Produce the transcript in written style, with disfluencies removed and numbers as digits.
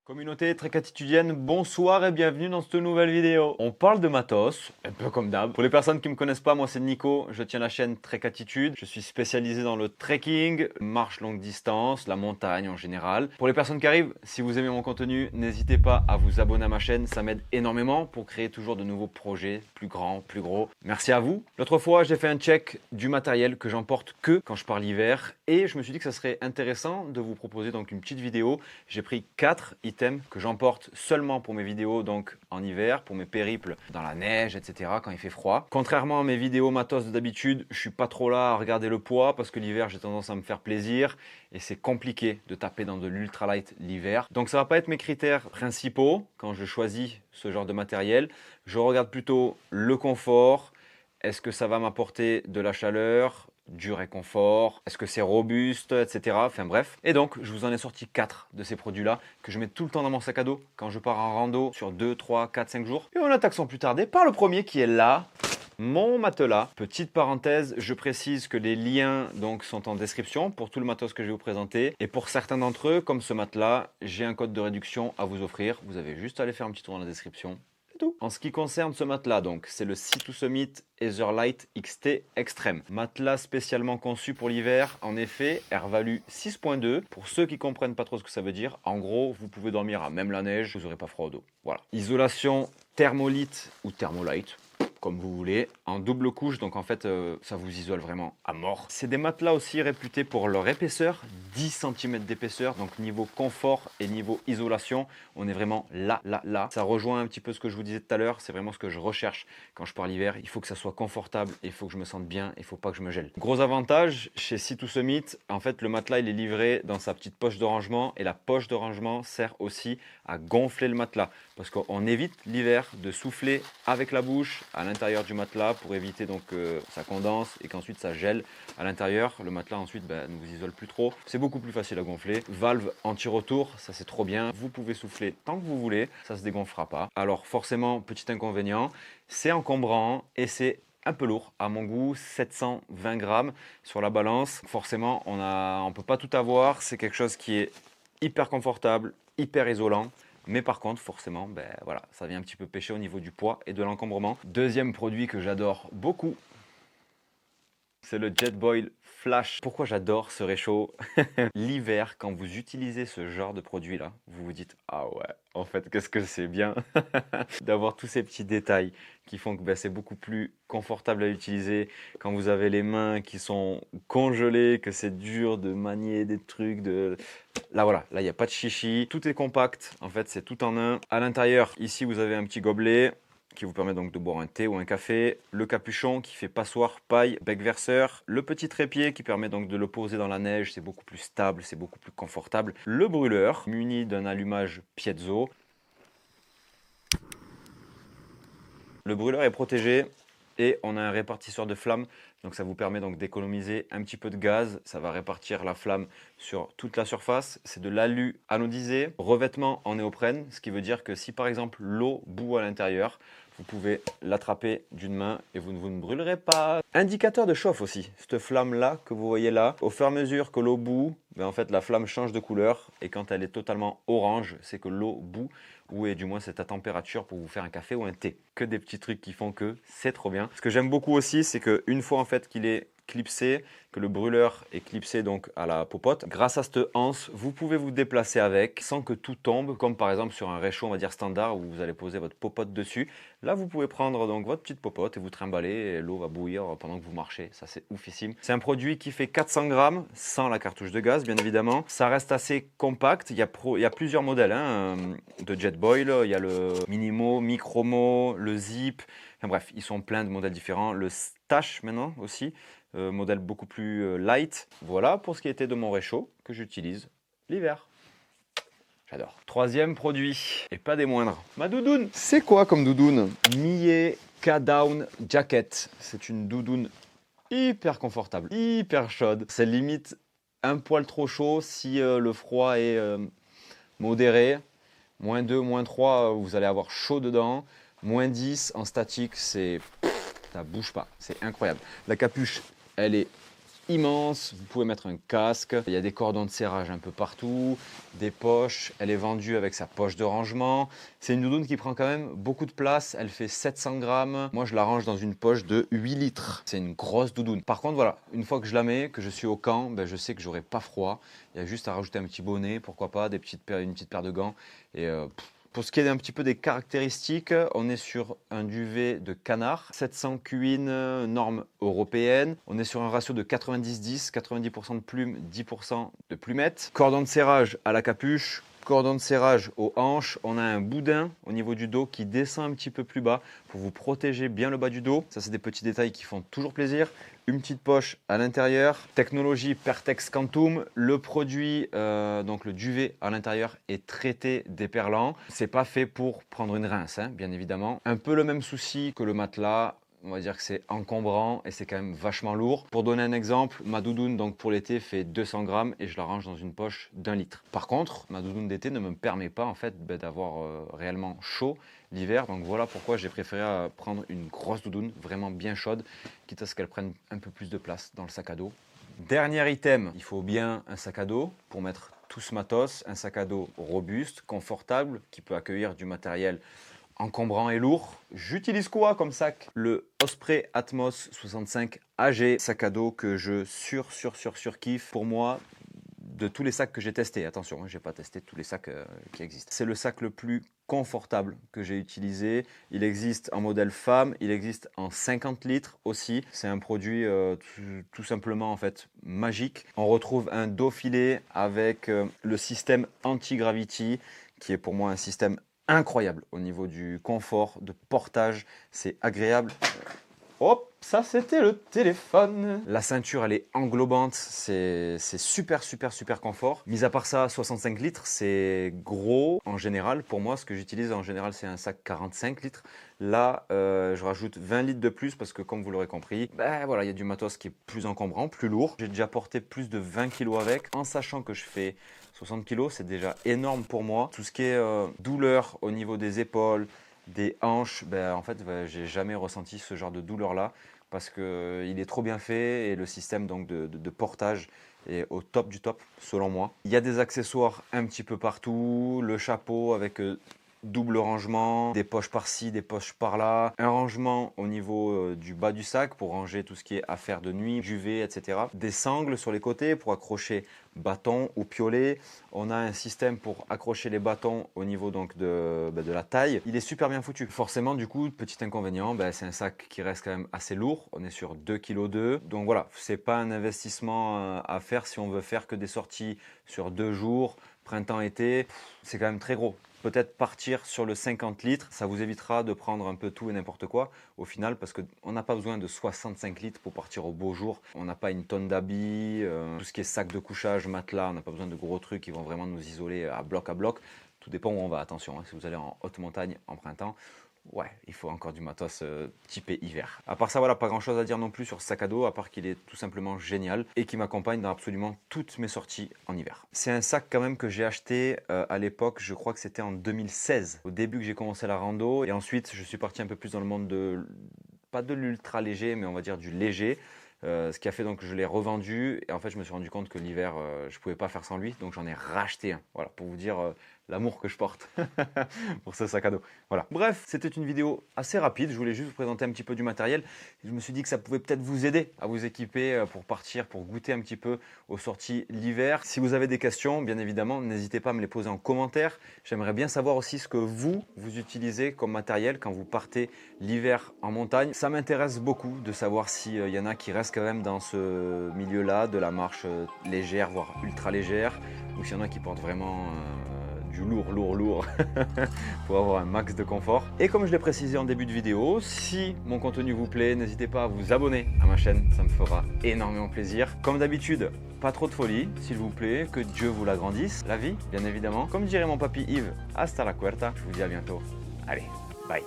Communauté Trek Attitudienne, bonsoir et bienvenue dans cette nouvelle vidéo. On parle de matos, un peu comme d'hab. Pour les personnes qui ne me connaissent pas, moi c'est Nico, je tiens la chaîne Trek Attitude. Je suis spécialisé dans le trekking, marche longue distance, la montagne en général. Pour les personnes qui arrivent, si vous aimez mon contenu, n'hésitez pas à vous abonner à ma chaîne, ça m'aide énormément pour créer toujours de nouveaux projets, plus grands, plus gros. Merci à vous. L'autre fois, j'ai fait un check du matériel que j'emporte que quand je pars l'hiver et je me suis dit que ça serait intéressant de vous proposer donc une petite vidéo. J'ai pris 4 items que j'emporte seulement pour mes vidéos donc en hiver, pour mes périples dans la neige, etc. quand il fait froid. Contrairement à mes vidéos matos d'habitude, je suis pas trop là à regarder le poids parce que l'hiver j'ai tendance à me faire plaisir et c'est compliqué de taper dans de l'ultralight l'hiver. Donc ça va pas être mes critères principaux quand je choisis ce genre de matériel. Je regarde plutôt le confort. Est-ce que ça va m'apporter de la chaleur, du réconfort, est-ce que c'est robuste, etc. Enfin bref. Et donc, je vous en ai sorti 4 de ces produits-là que je mets tout le temps dans mon sac à dos quand je pars en rando sur 2, 3, 4, 5 jours. Et on attaque sans plus tarder par le premier qui est là. Mon matelas. Petite parenthèse, je précise que les liens donc sont en description pour tout le matos que je vais vous présenter. Et pour certains d'entre eux, comme ce matelas, j'ai un code de réduction à vous offrir. Vous avez juste à aller faire un petit tour dans la description. Tout. En ce qui concerne ce matelas, donc, c'est le Sea to Summit Etherlight XT Extreme. Matelas spécialement conçu pour l'hiver. En effet, air value 6.2. Pour ceux qui comprennent pas trop ce que ça veut dire, en gros, vous pouvez dormir à même la neige, vous n'aurez pas froid au dos. Voilà. Isolation thermolite ou thermolite, comme vous voulez, en double couche, donc en fait ça vous isole vraiment à mort. C'est des matelas aussi réputés pour leur épaisseur, 10 cm d'épaisseur, donc niveau confort et niveau isolation, on est vraiment là. Ça rejoint un petit peu ce que je vous disais tout à l'heure, c'est vraiment ce que je recherche quand je pars l'hiver. Il faut que ça soit confortable, il faut que je me sente bien, il faut pas que je me gèle. Gros avantage chez Sea to Summit, en fait le matelas il est livré dans sa petite poche de rangement et la poche de rangement sert aussi à gonfler le matelas parce qu'on évite l'hiver de souffler avec la bouche à l'intérieur du matelas pour éviter donc que ça condense et qu'ensuite ça gèle à l'intérieur. Le matelas ensuite ne vous isole plus trop. C'est beaucoup plus facile à gonfler. Valve anti-retour, ça c'est trop bien. Vous pouvez souffler tant que vous voulez, ça se dégonflera pas. Alors forcément, petit inconvénient, c'est encombrant et c'est un peu lourd à mon goût, 720 grammes sur la balance. Forcément, on peut pas tout avoir. C'est quelque chose qui est hyper confortable, hyper isolant. Mais par contre, forcément, voilà, ça vient un petit peu pêcher au niveau du poids et de l'encombrement. Deuxième produit que j'adore beaucoup, c'est le Jetboil Flash. Pourquoi j'adore ce réchaud? L'hiver, quand vous utilisez ce genre de produit-là, vous vous dites « Ah ouais, en fait, qu'est-ce que c'est bien d'avoir tous ces petits détails qui font que c'est beaucoup plus confortable à utiliser quand vous avez les mains qui sont congelées, que c'est dur de manier des trucs, Là voilà, là il n'y a pas de chichi, tout est compact, en fait c'est tout en un. À l'intérieur, ici vous avez un petit gobelet qui vous permet donc de boire un thé ou un café, le capuchon qui fait passoire, paille, bec verseur, le petit trépied qui permet donc de le poser dans la neige, c'est beaucoup plus stable, c'est beaucoup plus confortable, le brûleur muni d'un allumage piezo. Le brûleur est protégé et on a un répartisseur de flammes, donc ça vous permet donc d'économiser un petit peu de gaz. Ça va répartir la flamme sur toute la surface. C'est de l'alu anodisé, revêtement en néoprène, ce qui veut dire que si par exemple l'eau bout à l'intérieur, vous pouvez l'attraper d'une main et vous ne brûlerez pas. Indicateur de chauffe aussi, cette flamme là que vous voyez là, au fur et à mesure que l'eau bout, en fait la flamme change de couleur et quand elle est totalement orange, c'est que l'eau bout ou est du moins c'est à température pour vous faire un café ou un thé. Que des petits trucs qui font que c'est trop bien. Ce que j'aime beaucoup aussi, c'est qu'une fois en fait qu'il est clipsé, que le brûleur est clipsé donc à la popote, grâce à cette anse, vous pouvez vous déplacer avec sans que tout tombe, comme par exemple sur un réchaud on va dire standard où vous allez poser votre popote dessus. Là vous pouvez prendre donc votre petite popote et vous trimballer et l'eau va bouillir pendant que vous marchez. Ça c'est oufissime. C'est un produit qui fait 400 grammes sans la cartouche de gaz bien évidemment. Ça reste assez compact. Il y a plusieurs modèles de Jetboil. Il y a le Minimo, Micromo, le Zip. Enfin bref, ils sont plein de modèles différents. Le Stash maintenant aussi. Modèle beaucoup plus light. Voilà pour ce qui était de mon réchaud que j'utilise l'hiver. J'adore. Troisième produit, et pas des moindres, ma doudoune. C'est quoi comme doudoune? Millet K-Down Jacket. C'est une doudoune hyper confortable, hyper chaude. C'est limite un poil trop chaud si le froid est modéré. -2, -3, vous allez avoir chaud dedans. -10 en statique, ça bouge pas. C'est incroyable. La capuche, elle est immense, vous pouvez mettre un casque, il y a des cordons de serrage un peu partout, des poches, elle est vendue avec sa poche de rangement. C'est une doudoune qui prend quand même beaucoup de place, elle fait 700 grammes. Moi je la range dans une poche de 8 litres. C'est une grosse doudoune. Par contre voilà, une fois que je la mets, que je suis au camp, ben, je sais que j'aurai pas froid. Il y a juste à rajouter un petit bonnet, pourquoi pas, une petite paire de gants. Et pour ce qui est un petit peu des caractéristiques, on est sur un duvet de canard, 700 QIN, norme européenne. On est sur un ratio de 90-10, 90% de plumes, 10% de plumettes. Cordon de serrage à la capuche, cordon de serrage aux hanches. On a un boudin au niveau du dos qui descend un petit peu plus bas pour vous protéger bien le bas du dos. Ça, c'est des petits détails qui font toujours plaisir. Une petite poche à l'intérieur, technologie Pertex Quantum. Le produit, donc le duvet à l'intérieur est traité déperlant. C'est pas fait pour prendre une rince, hein, bien évidemment. Un peu le même souci que le matelas. On va dire que c'est encombrant et c'est quand même vachement lourd. Pour donner un exemple, ma doudoune donc pour l'été fait 200 grammes et je la range dans une poche d'1 litre. Par contre, ma doudoune d'été ne me permet pas en fait d'avoir réellement chaud l'hiver. Donc voilà pourquoi j'ai préféré prendre une grosse doudoune vraiment bien chaude, quitte à ce qu'elle prenne un peu plus de place dans le sac à dos. Dernier item, il faut bien un sac à dos pour mettre tout ce matos. Un sac à dos robuste, confortable, qui peut accueillir du matériel encombrant et lourd. J'utilise quoi comme sac? Le Osprey Atmos 65 AG, sac à dos que je surkiffe. Pour moi, de tous les sacs que j'ai testés, attention, je n'ai pas testé tous les sacs qui existent. C'est le sac le plus confortable que j'ai utilisé. Il existe en modèle femme, il existe en 50 litres aussi. C'est un produit tout simplement en fait magique. On retrouve un dos filet avec le système anti-gravity qui est pour moi un système incroyable au niveau du confort, de portage, c'est agréable. Hop, ça c'était le téléphone. La ceinture elle est englobante, c'est super confort. Mis à part ça, 65 litres, c'est gros en général. Pour moi, ce que j'utilise en général, c'est un sac 45 litres. Là, je rajoute 20 litres de plus parce que comme vous l'aurez compris, ben voilà, il y a du matos qui est plus encombrant, plus lourd. J'ai déjà porté plus de 20 kg avec, en sachant que je fais 60 kg, c'est déjà énorme pour moi. Tout ce qui est douleur au niveau des épaules, des hanches, ben, en fait, j'ai jamais ressenti ce genre de douleur là parce que il est trop bien fait et le système donc de portage est au top du top selon moi. Il y a des accessoires un petit peu partout, le chapeau avec double rangement, des poches par-ci, des poches par-là, un rangement au niveau du bas du sac pour ranger tout ce qui est affaires de nuit, duvet, etc. Des sangles sur les côtés pour accrocher bâton ou piolet. On a un système pour accrocher les bâtons au niveau donc de la taille. Il est super bien foutu. Forcément, du coup, petit inconvénient, c'est un sac qui reste quand même assez lourd. On est sur 2,2 kg. Donc voilà, c'est pas un investissement à faire si on veut faire que des sorties sur 2 jours, printemps-été. C'est quand même très gros. Peut-être partir sur le 50 litres, ça vous évitera de prendre un peu tout et n'importe quoi au final parce qu'on n'a pas besoin de 65 litres pour partir au beau jour. On n'a pas une tonne d'habits, tout ce qui est sac de couchage, matelas, on n'a pas besoin de gros trucs qui vont vraiment nous isoler à bloc. Tout dépend où on va, attention, hein, si vous allez en haute montagne en printemps, ouais, il faut encore du matos typé hiver. À part ça, voilà, pas grand chose à dire non plus sur ce sac à dos, à part qu'il est tout simplement génial et qui m'accompagne dans absolument toutes mes sorties en hiver. C'est un sac quand même que j'ai acheté à l'époque, je crois que c'était en 2016, au début que j'ai commencé la rando. Et ensuite, je suis parti un peu plus dans le monde de, pas de l'ultra léger, mais on va dire du léger. Ce qui a fait donc que je l'ai revendu et en fait je me suis rendu compte que l'hiver je pouvais pas faire sans lui, donc j'en ai racheté un. Voilà, pour vous dire l'amour que je porte pour ce sac à dos. Voilà. Bref, c'était une vidéo assez rapide, je voulais juste vous présenter un petit peu du matériel. Je me suis dit que ça pouvait peut-être vous aider à vous équiper pour partir, pour goûter un petit peu aux sorties l'hiver. Si vous avez des questions, bien évidemment, n'hésitez pas à me les poser en commentaire. J'aimerais bien savoir aussi ce que vous utilisez comme matériel quand vous partez l'hiver en montagne. Ça m'intéresse beaucoup de savoir s'il y en a qui restent quand même dans ce milieu-là, de la marche légère, voire ultra légère, ou s'il y en a qui portent vraiment du lourd pour avoir un max de confort. Et comme je l'ai précisé en début de vidéo, si mon contenu vous plaît, n'hésitez pas à vous abonner à ma chaîne, ça me fera énormément plaisir. Comme d'habitude, pas trop de folie, s'il vous plaît, que Dieu vous l'agrandisse, la vie, bien évidemment. Comme dirait mon papy Yves, hasta la cuerta, je vous dis à bientôt. Allez, bye.